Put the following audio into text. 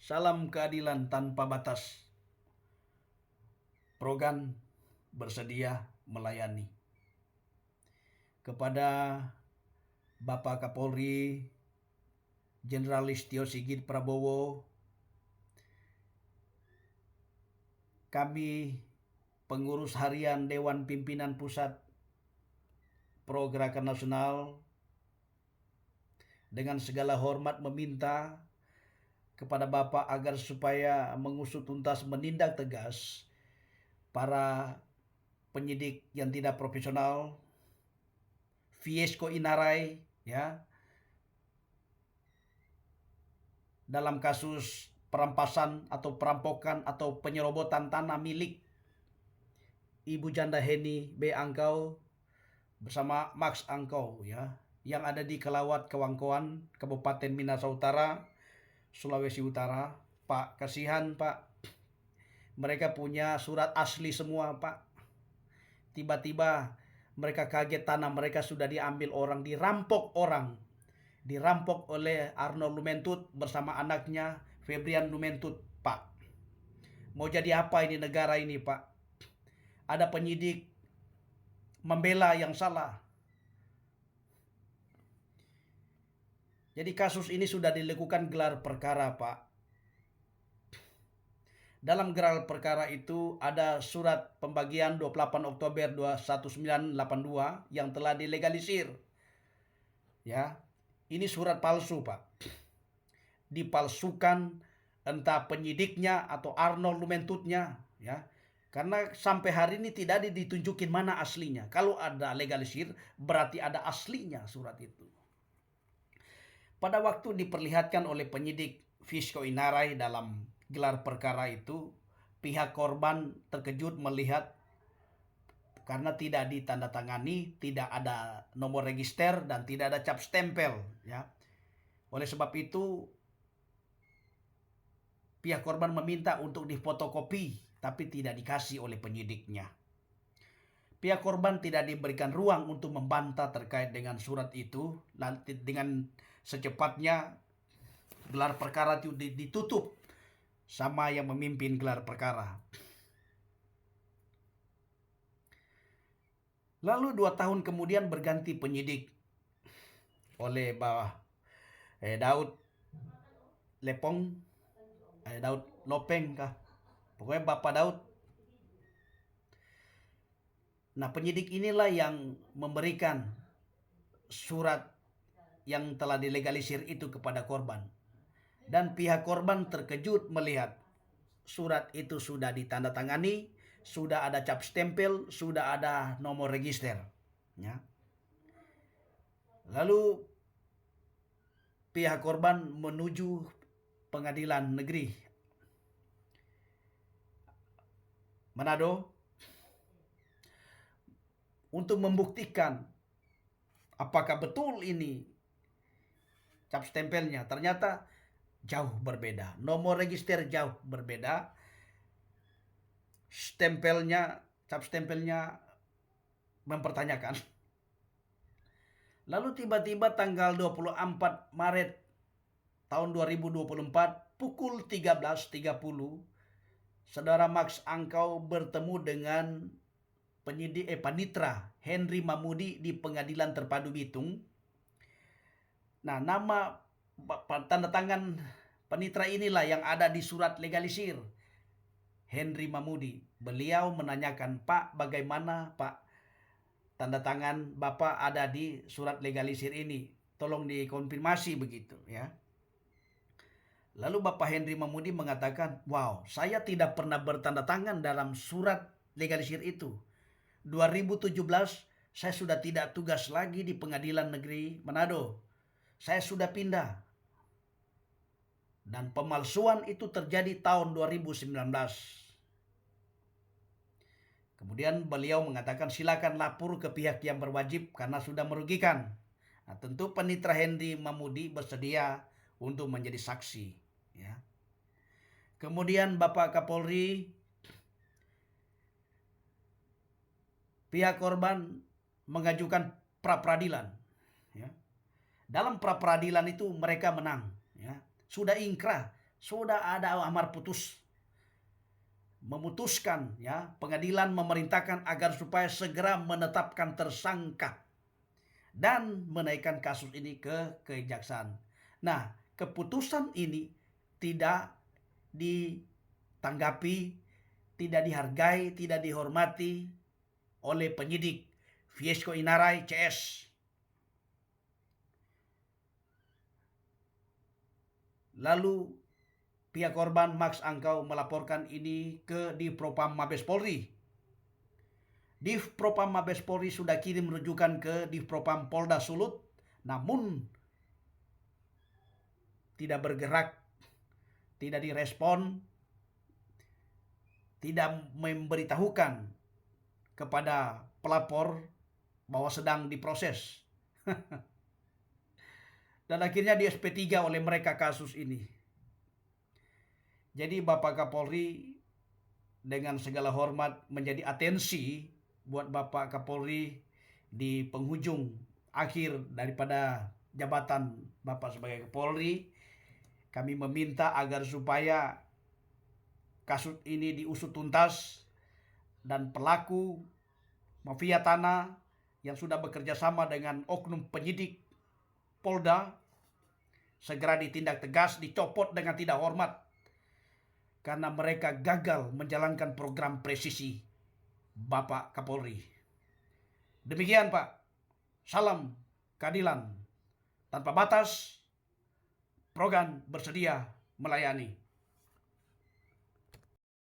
Salam keadilan tanpa batas. Progan bersedia melayani. Kepada Bapak Kapolri Jenderal Listio Sigit Prabowo, kami pengurus harian Dewan Pimpinan Pusat Pro Gerakan Nasional dengan segala hormat meminta kepada Bapak agar supaya mengusut tuntas, menindak tegas para penyidik yang tidak profesional, Fiesco Inarai, ya, dalam kasus perampasan atau perampokan atau penyerobotan tanah milik Ibu Janda Heni B. Angkau bersama Max Angkau, ya, yang ada di Kelawat Kewangkoan, Kabupaten Minahasa Utara, Sulawesi Utara. Pak, kasihan Pak, mereka punya surat asli semua Pak. Tiba-tiba mereka kaget, tanah mereka sudah diambil orang, dirampok orang. Dirampok oleh Arnold Lumentut bersama anaknya Febrian Lumentut, Pak. Mau jadi apa ini negara ini, Pak? Ada penyidik membela yang salah. Jadi kasus ini sudah dilakukan gelar perkara, Pak. Dalam gelar perkara itu ada surat pembagian 28 Oktober 1982 yang telah dilegalisir. Ya, ini surat palsu, Pak. Dipalsukan entah penyidiknya atau Arnold Lumentutnya, ya. Karena sampai hari ini tidak ditunjukin mana aslinya. Kalau ada legalisir berarti ada aslinya surat itu. Pada waktu diperlihatkan oleh penyidik Fiesco Inarai dalam gelar perkara itu, pihak korban terkejut melihat karena tidak ditandatangani, tidak ada nomor register dan tidak ada cap stempel, ya. Oleh sebab itu pihak korban meminta untuk difotokopi, tapi tidak dikasih oleh penyidiknya. Pihak korban tidak diberikan ruang untuk membantah terkait dengan surat itu. Nanti dengan secepatnya gelar perkara itu ditutup sama yang memimpin gelar perkara. Lalu 2 tahun kemudian berganti penyidik oleh Daud Lepong, Daud Lopeng kah? Pokoknya Bapak Daud. Nah, penyidik inilah yang memberikan surat yang telah dilegalisir itu kepada korban. Dan pihak korban terkejut melihat surat itu sudah ditandatangani, sudah ada cap stempel, sudah ada nomor register, ya. Lalu pihak korban menuju pengadilan negeri Manado untuk membuktikan apakah betul ini cap stempelnya. Ternyata jauh berbeda, nomor register jauh berbeda, cap stempelnya mempertanyakan. Lalu tiba-tiba tanggal 24 Maret tahun 2024 pukul 13.30, Saudara Max Angkau bertemu dengan panitra Henry Mamudi di Pengadilan Terpadu Bitung. Nah, nama tanda tangan panitra inilah yang ada di surat legalisir, Henry Mamudi. Beliau menanyakan, "Pak, bagaimana Pak tanda tangan Bapak ada di surat legalisir ini? Tolong dikonfirmasi," begitu, ya. Lalu Bapak Henry Mamudi mengatakan, "Wow, saya tidak pernah bertanda tangan dalam surat legalisir itu. 2017 saya sudah tidak tugas lagi di Pengadilan Negeri Manado. Saya sudah pindah. Dan pemalsuan itu terjadi tahun 2019. Kemudian beliau mengatakan, "Silakan lapor ke pihak yang berwajib karena sudah merugikan." Nah, tentu panitra Henry Mamudi bersedia untuk menjadi saksi, ya. Kemudian Bapak Kapolri, pihak korban mengajukan pra peradilan, ya. Dalam pra peradilan itu mereka menang, ya. Sudah ingkrah, Sudah ada amar putus memutuskan, ya, pengadilan memerintahkan agar supaya segera menetapkan tersangka dan menaikkan kasus ini ke kejaksaan. Nah, keputusan ini tidak ditanggapi, tidak dihargai, tidak dihormati oleh penyidik Viesco Inarai CS. Lalu pihak korban Max Angkau melaporkan ini ke Divpropam Mabes Polri. Divpropam Mabes Polri sudah kirim rujukan ke Divpropam Polda Sulut, namun tidak bergerak, tidak direspon, tidak memberitahukan kepada pelapor bahwa sedang diproses. Dan akhirnya di SP3 oleh mereka kasus ini. Jadi Bapak Kapolri dengan segala hormat menjadi atensi buat Bapak Kapolri di penghujung akhir daripada jabatan Bapak sebagai Kapolri. Kami meminta agar supaya kasus ini diusut tuntas dan pelaku mafia tanah yang sudah bekerja sama dengan oknum penyidik Polda segera ditindak tegas, dicopot dengan tidak hormat karena mereka gagal menjalankan program presisi Bapak Kapolri. Demikian Pak. Salam keadilan tanpa batas. Progan bersedia melayani.